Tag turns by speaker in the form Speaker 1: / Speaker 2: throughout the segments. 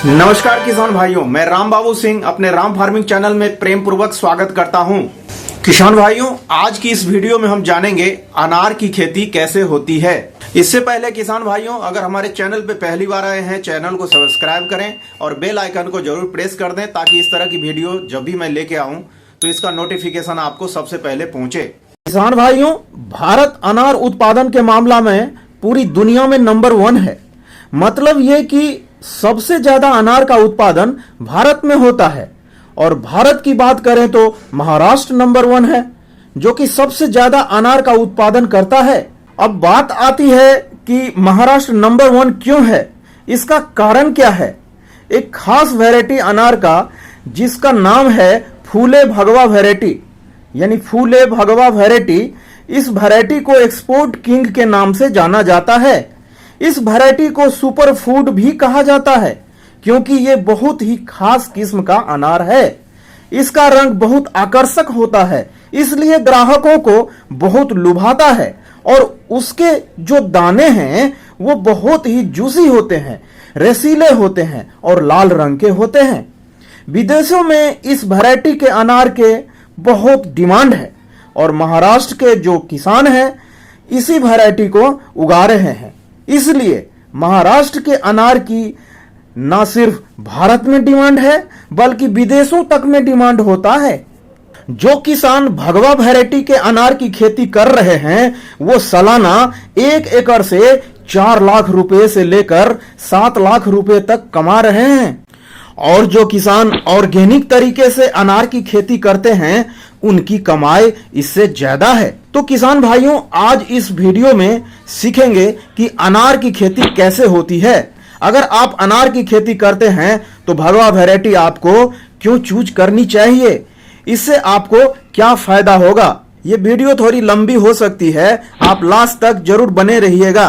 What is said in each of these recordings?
Speaker 1: नमस्कार किसान भाइयों, मैं राम बाबू सिंह अपने राम फार्मिंग चैनल में प्रेम पूर्वक स्वागत करता हूं। किसान भाइयों, आज की इस वीडियो में हम जानेंगे अनार की खेती कैसे होती है। इससे पहले किसान भाइयों, अगर हमारे चैनल पे पहली बार आए हैं, चैनल को सब्सक्राइब करें और बेल आइकन को जरूर प्रेस कर दें ताकि इस तरह की वीडियो जब भी मैं लेके आऊं तो इसका नोटिफिकेशन आपको सबसे पहले पहुंचे। किसान भाइयों, भारत अनार उत्पादन के मामला में पूरी दुनिया में नंबर 1 है। मतलब ये कि सबसे ज्यादा अनार का उत्पादन भारत में होता है। और भारत की बात करें तो महाराष्ट्र नंबर 1 है, जो कि सबसे ज्यादा अनार का उत्पादन करता है। अब बात आती है कि महाराष्ट्र नंबर 1 क्यों है, इसका कारण क्या है। एक खास वैरायटी अनार का जिसका नाम है फूले भगवा वैरायटी, यानी फूले भगवा वैरायटी, इस वैरायटी को एक्सपोर्ट किंग के नाम से जाना जाता है। इस वैरायटी को सुपर फूड भी कहा जाता है क्योंकि ये बहुत ही खास किस्म का अनार है। इसका रंग बहुत आकर्षक होता है, इसलिए ग्राहकों को बहुत लुभाता है। और उसके जो दाने हैं वो बहुत ही जूसी होते हैं, रसीले होते हैं और लाल रंग के होते हैं। विदेशों में इस वैरायटी के अनार के बहुत डिमांड है और महाराष्ट्र के जो किसान हैं इसी वैरायटी को उगा रहे हैं। इसलिए महाराष्ट्र के अनार की न सिर्फ भारत में डिमांड है बल्कि विदेशों तक में डिमांड होता है। जो किसान भगवा वैरायटी के अनार की खेती कर रहे हैं वो सालाना 1 एकड़ से 4 लाख रुपए से लेकर 7 लाख रुपए तक कमा रहे हैं। और जो किसान ऑर्गेनिक तरीके से अनार की खेती करते हैं उनकी कमाई इससे ज्यादा है। तो किसान भाइयों, आज इस वीडियो में सीखेंगे कि अनार की खेती कैसे होती है। अगर आप अनार की खेती करते हैं तो भगवा वैरायटी आपको क्यों चूज करनी चाहिए, इससे आपको क्या फायदा होगा। ये वीडियो थोड़ी लंबी हो सकती है, आप लास्ट तक जरूर बने रहिएगा।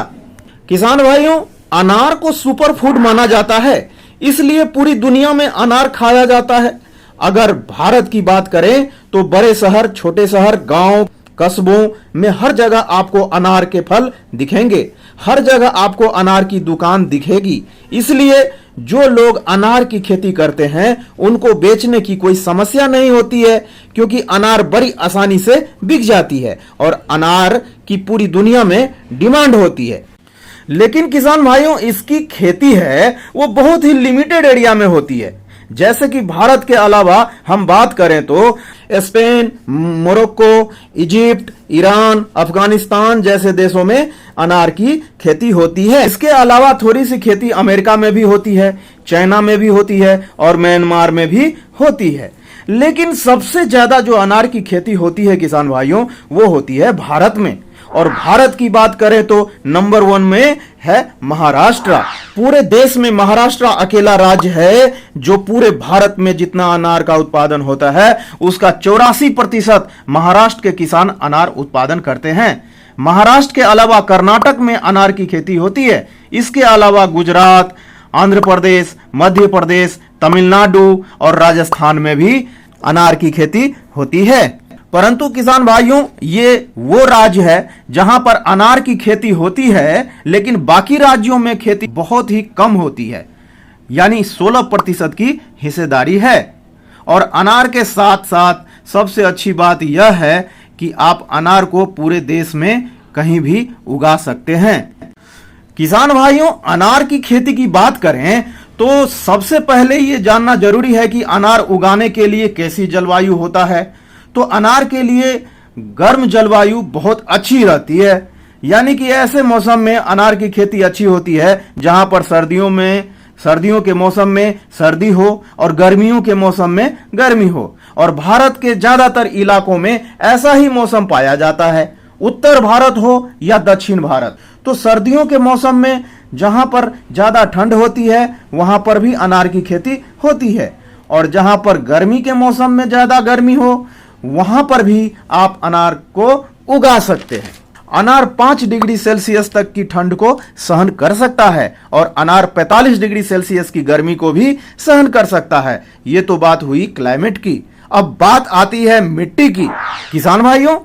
Speaker 1: किसान भाइयों, अनार को सुपर फूड माना जाता है, इसलिए पूरी दुनिया में अनार खाया जाता है। अगर भारत की बात करें तो बड़े शहर, छोटे शहर, गांव, कस्बों में हर जगह आपको अनार के फल दिखेंगे, हर जगह आपको अनार की दुकान दिखेगी। इसलिए जो लोग अनार की खेती करते हैं उनको बेचने की कोई समस्या नहीं होती है क्योंकि अनार बड़ी आसानी से बिक जाती है और अनार की पूरी दुनिया में डिमांड होती है। लेकिन किसान भाइयों, इसकी खेती है वो बहुत ही लिमिटेड एरिया में होती है। जैसे कि भारत के अलावा हम बात करें तो Spain, Morocco, Egypt, Iran, Afghanistan जैसे देशों में अनार की खेती होती है। इसके अलावा थोड़ी सी खेती अमेरिका में भी होती है, चाइना में भी होती है और म्यांमार में भी होती है। लेकिन सबसे ज्यादा जो अनार की खेती होती है किसान भाइयों वो होती है भारत में। और भारत की बात करें तो नंबर 1 में है महाराष्ट्र। पूरे देश में महाराष्ट्र अकेला राज्य है जो पूरे भारत में जितना अनार का उत्पादन होता है उसका 84% महाराष्ट्र के किसान अनार उत्पादन करते हैं। महाराष्ट्र के अलावा कर्नाटक में अनार की खेती होती है। इसके अलावा गुजरात, आंध्र प्रदेश, मध्य प्रदेश, तमिलनाडु और राजस्थान में भी अनार की खेती होती है। परंतु किसान भाइयों, ये वो राज्य है जहां पर अनार की खेती होती है लेकिन बाकी राज्यों में खेती बहुत ही कम होती है, यानी 16% की हिस्सेदारी है। और अनार के साथ साथ सबसे अच्छी बात यह है कि आप अनार को पूरे देश में कहीं भी उगा सकते हैं। किसान भाइयों, अनार की खेती की बात करें तो सबसे पहले ये जानना जरूरी है कि अनार उगाने के लिए कैसी जलवायु होता है। तो अनार के लिए गर्म जलवायु बहुत अच्छी रहती है, यानी कि ऐसे मौसम में अनार की खेती अच्छी होती है जहां पर सर्दियों के मौसम में सर्दी हो और गर्मियों के मौसम में गर्मी हो। और भारत के ज्यादातर इलाकों में ऐसा ही मौसम पाया जाता है, उत्तर भारत हो या दक्षिण भारत। तो सर्दियों के मौसम में जहां पर ज्यादा ठंड होती है वहां पर भी अनार की खेती होती है और जहां पर गर्मी के मौसम में ज्यादा गर्मी हो वहां पर भी आप अनार को उगा सकते हैं। अनार 5 डिग्री सेल्सियस तक की ठंड को सहन कर सकता है और अनार 45 डिग्री सेल्सियस की गर्मी को भी सहन कर सकता है। ये तो बात हुई क्लाइमेट की। अब बात आती है मिट्टी की। किसान भाइयों,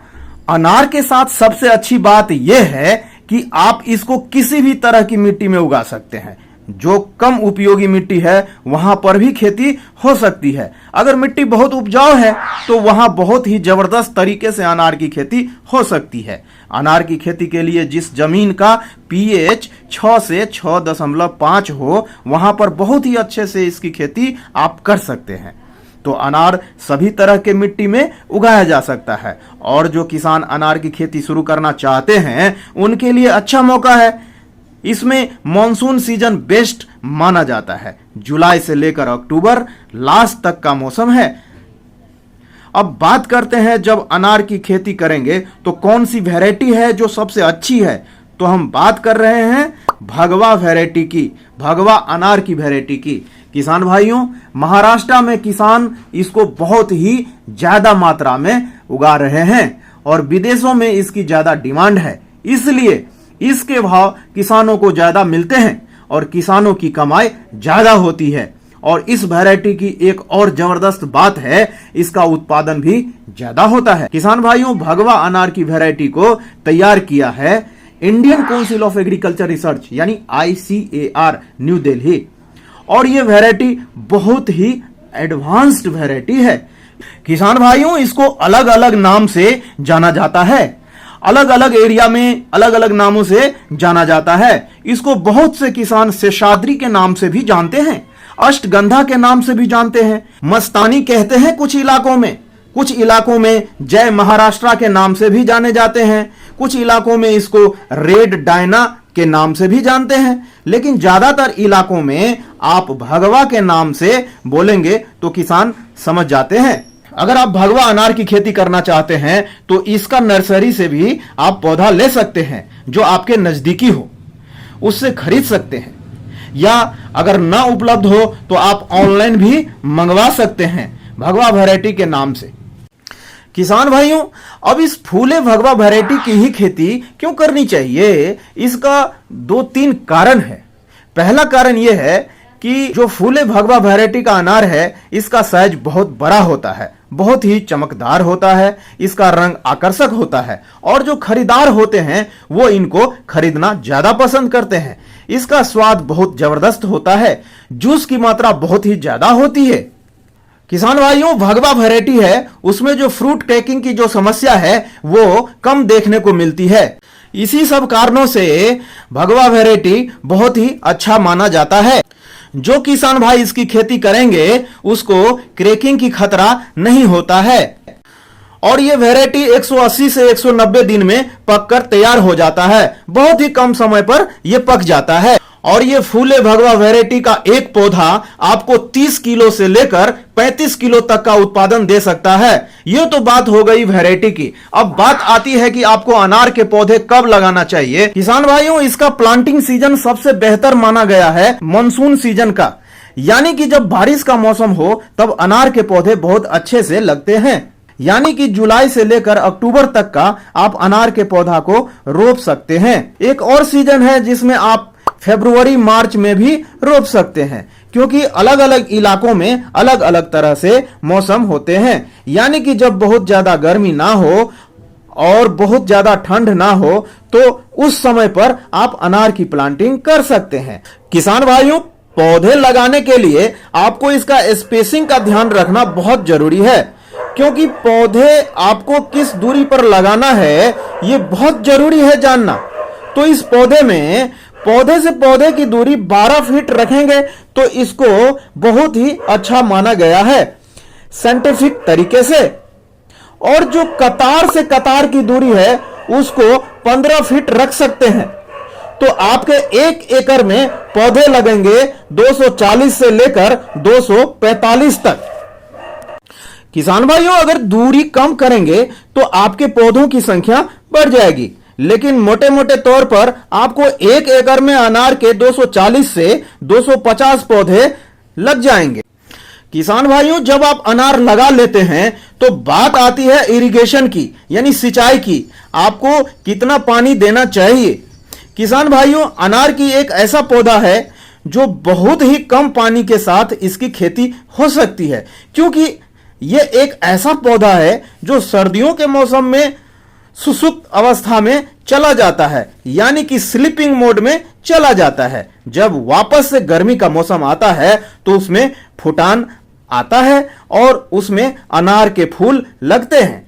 Speaker 1: अनार के साथ सबसे अच्छी बात यह है कि आप इसको किसी भी तरह की मिट्टी में उगा सकते हैं। जो कम उपयोगी मिट्टी है वहां पर भी खेती हो सकती है। अगर मिट्टी बहुत उपजाऊ है तो वहां बहुत ही जबरदस्त तरीके से अनार की खेती हो सकती है। अनार की खेती के लिए जिस जमीन का पीएच 6 से 6.5 हो वहां पर बहुत ही अच्छे से इसकी खेती आप कर सकते हैं। तो अनार सभी तरह के मिट्टी में उगाया जा सकता है और जो किसान अनार की खेती शुरू करना चाहते हैं उनके लिए अच्छा मौका है। इसमें मॉनसून सीजन बेस्ट माना जाता है। जुलाई से लेकर अक्टूबर लास्ट तक का मौसम है। अब बात करते हैं जब अनार की खेती करेंगे तो कौन सी वैरायटी है जो सबसे अच्छी है। तो हम बात कर रहे हैं भगवा वैरायटी की, भगवा अनार की वैरायटी की। किसान भाइयों, महाराष्ट्र में किसान इसको बहुत ही ज्यादा मात्रा में उगा रहे हैं और विदेशों में इसकी ज्यादा डिमांड है, इसलिए इसके भाव किसानों को ज्यादा मिलते हैं और किसानों की कमाई ज्यादा होती है। और इस वैरायटी की एक और जबरदस्त बात है, इसका उत्पादन भी ज्यादा होता है। किसान भाइयों, भगवा अनार की वैरायटी को तैयार किया है Indian council of agriculture research यानी ICAR न्यू दिल्ली। और ये वैरायटी बहुत ही एडवांस्ड वैरायटी है। किसान भाइयों, इसको अलग अलग नाम से जाना जाता है, अलग अलग एरिया में अलग अलग नामों से जाना जाता है। इसको बहुत से किसान शेषाद्री के नाम से भी जानते हैं, अष्टगंधा के नाम से भी जानते हैं, मस्तानी कहते हैं कुछ इलाकों में जय महाराष्ट्र के नाम से भी जाने जाते हैं, कुछ इलाकों में इसको रेड डायना के नाम से भी जानते हैं, लेकिन ज्यादातर इलाकों में आप भगवा के नाम से बोलेंगे तो किसान समझ जाते हैं। अगर आप भगवा अनार की खेती करना चाहते हैं तो इसका नर्सरी से भी आप पौधा ले सकते हैं जो आपके नजदीकी हो, उससे खरीद सकते हैं, या अगर ना उपलब्ध हो तो आप ऑनलाइन भी मंगवा सकते हैं भगवा वैरायटी के नाम से। किसान भाइयों, अब इस फूले भगवा वैरायटी की ही खेती क्यों करनी चाहिए, इसका 2-3 कारण है। पहला कारण यह है कि जो फूले भगवा वैरायटी का अनार है इसका साइज बहुत बड़ा होता है, बहुत ही चमकदार होता है, इसका रंग आकर्षक होता है और जो खरीदार होते हैं वो इनको खरीदना ज्यादा पसंद करते हैं। इसका स्वाद बहुत जबरदस्त होता है, जूस की मात्रा बहुत ही ज्यादा होती है। किसान भाइयों, भगवा वैरायटी है उसमें जो फ्रूट क्रैकिंग की जो समस्या है वो कम देखने को मिलती है। इसी सब कारणों से भगवा वैरायटी बहुत ही अच्छा माना जाता है। जो किसान भाई इसकी खेती करेंगे उसको क्रैकिंग की खतरा नहीं होता है और ये वैरायटी 180 से 190 दिन में पककर तैयार हो जाता है। बहुत ही कम समय पर यह पक जाता है और ये फूले भगवा वैरायटी का एक पौधा आपको 30 किलो से लेकर 35 किलो तक का उत्पादन दे सकता है। ये तो बात हो गई वैरायटी की। अब बात आती है कि आपको अनार के पौधे कब लगाना चाहिए। किसान भाइयों, इसका प्लांटिंग सीजन सबसे बेहतर माना गया है मानसून सीजन का, यानी कि जब बारिश का मौसम हो तब अनार के पौधे बहुत अच्छे से लगते हैं। यानी कि जुलाई से लेकर अक्टूबर तक का आप अनार के पौधा को रोप सकते हैं। एक और सीजन है जिसमें आप फरवरी मार्च में भी रोप सकते हैं, क्योंकि अलग अलग इलाकों में अलग अलग तरह से मौसम होते हैं। यानी कि जब बहुत ज्यादा गर्मी ना हो और बहुत ज्यादा ठंड ना हो तो उस समय पर आप अनार की प्लांटिंग कर सकते हैं। किसान भाइयों, पौधे लगाने के लिए आपको इसका स्पेसिंग का ध्यान रखना बहुत जरूरी है, क्योंकि पौधे आपको किस दूरी पर लगाना है ये बहुत जरूरी है जानना। तो इस पौधे से पौधे की दूरी 12 फीट रखेंगे तो इसको बहुत ही अच्छा माना गया है साइंटिफिक तरीके से। और जो कतार से कतार की दूरी है उसको 15 फीट रख सकते हैं। तो आपके 1 एकड़ में पौधे लगेंगे 240 से लेकर 245 तक। किसान भाइयों, अगर दूरी कम करेंगे तो आपके पौधों की संख्या बढ़ जाएगी, लेकिन मोटे मोटे तौर पर आपको 1 एकड़ में अनार के 240 से 250 पौधे लग जाएंगे। किसान भाइयों, जब आप अनार लगा लेते हैं तो बात आती है इरिगेशन की, यानी सिंचाई की। आपको कितना पानी देना चाहिए। किसान भाइयों, अनार की एक ऐसा पौधा है जो बहुत ही कम पानी के साथ इसकी खेती हो सकती है, क्योंकि यह एक ऐसा पौधा है जो सर्दियों के मौसम में सुसुप्त अवस्था में चला जाता है, यानी कि स्लीपिंग मोड में चला जाता है। जब वापस से गर्मी का मौसम आता है तो उसमें फुटान आता है और उसमें अनार के फूल लगते हैं।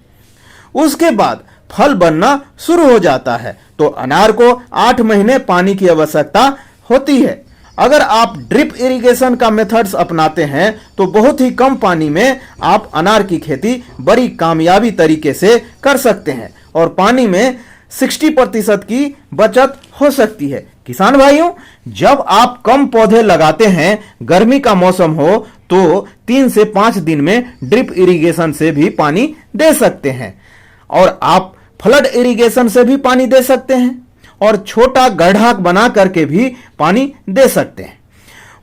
Speaker 1: उसके बाद फल बनना शुरू हो जाता है। तो अनार को 8 महीने पानी की आवश्यकता होती है। अगर आप ड्रिप इरिगेशन का मेथड्स अपनाते हैं तो बहुत ही कम पानी में आप अनार की खेती बड़ी कामयाबी तरीके से कर सकते हैं और पानी में 60% की बचत हो सकती है। किसान भाइयों, जब आप कम पौधे लगाते हैं, गर्मी का मौसम हो, तो 3 से 5 दिन में ड्रिप इरिगेशन से भी पानी दे सकते हैं और आप फ्लड इरिगेशन से भी पानी दे सकते हैं और छोटा गड्ढा बना करके भी पानी दे सकते हैं।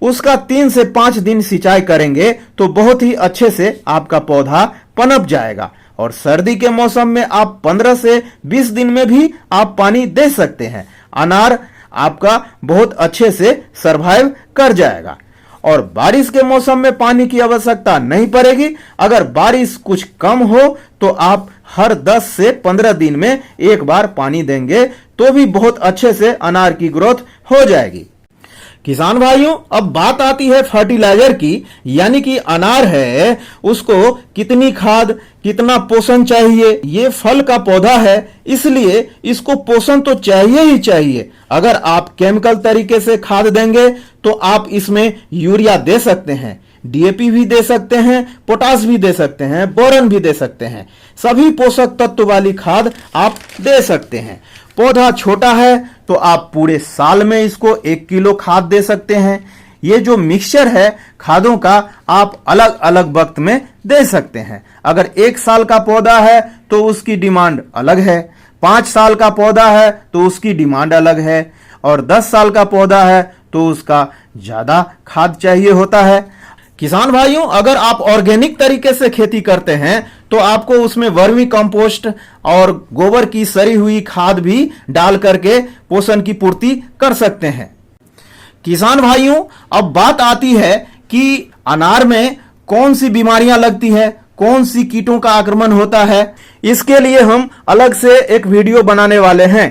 Speaker 1: उसका 3 से 5 दिन सिंचाई करेंगे तो बहुत ही अच्छे से आपका पौधा पनप जाएगा और सर्दी के मौसम में आप 15 से 20 दिन में भी आप पानी दे सकते हैं। अनार आपका बहुत अच्छे से सरवाइव कर जाएगा और बारिश के मौसम में पानी की आवश्यकता नहीं पड़ेगी। अगर बारिश कुछ कम हो तो आप हर 10 से 15 दिन में एक बार पानी देंगे तो भी बहुत अच्छे से अनार की ग्रोथ हो जाएगी। किसान भाइयों, अब बात आती है फर्टिलाइजर की, यानी कि अनार है उसको कितनी खाद, कितना पोषण चाहिए। ये फल का पौधा है, इसलिए इसको पोषण तो चाहिए ही चाहिए। अगर आप केमिकल तरीके से खाद देंगे तो आप इसमें यूरिया दे सकते हैं, डीएपी भी दे सकते हैं, पोटास भी दे सकते हैं, बोरन भी दे सकते हैं। सभी पोषक तत्व वाली खाद आप दे सकते हैं। पौधा छोटा है तो आप पूरे साल में इसको 1 किलो खाद दे सकते हैं। ये जो मिक्सचर है खादों का, आप अलग अलग वक्त में दे सकते हैं। अगर 1 साल का पौधा है तो उसकी डिमांड अलग है, 5 साल का पौधा है तो उसकी डिमांड अलग है और 10 साल का पौधा है तो उसका ज्यादा खाद चाहिए होता है। किसान भाइयों, अगर आप ऑर्गेनिक तरीके से खेती करते हैं तो आपको उसमें वर्मी कंपोस्ट और गोबर की सड़ी हुई खाद भी डाल करके पोषण की पूर्ति कर सकते हैं। किसान भाइयों, अब बात आती है कि अनार में कौन सी बीमारियां लगती है, कौन सी कीटों का आक्रमण होता है। इसके लिए हम अलग से एक वीडियो बनाने वाले हैं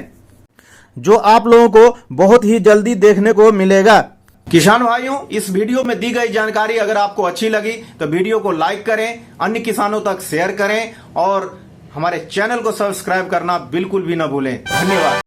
Speaker 1: जो आप लोगों को बहुत ही जल्दी देखने को मिलेगा। किसान भाइयों, इस वीडियो में दी गई जानकारी अगर आपको अच्छी लगी तो वीडियो को लाइक करें, अन्य किसानों तक शेयर करें और हमारे चैनल को सब्सक्राइब करना बिल्कुल भी न भूलें। धन्यवाद।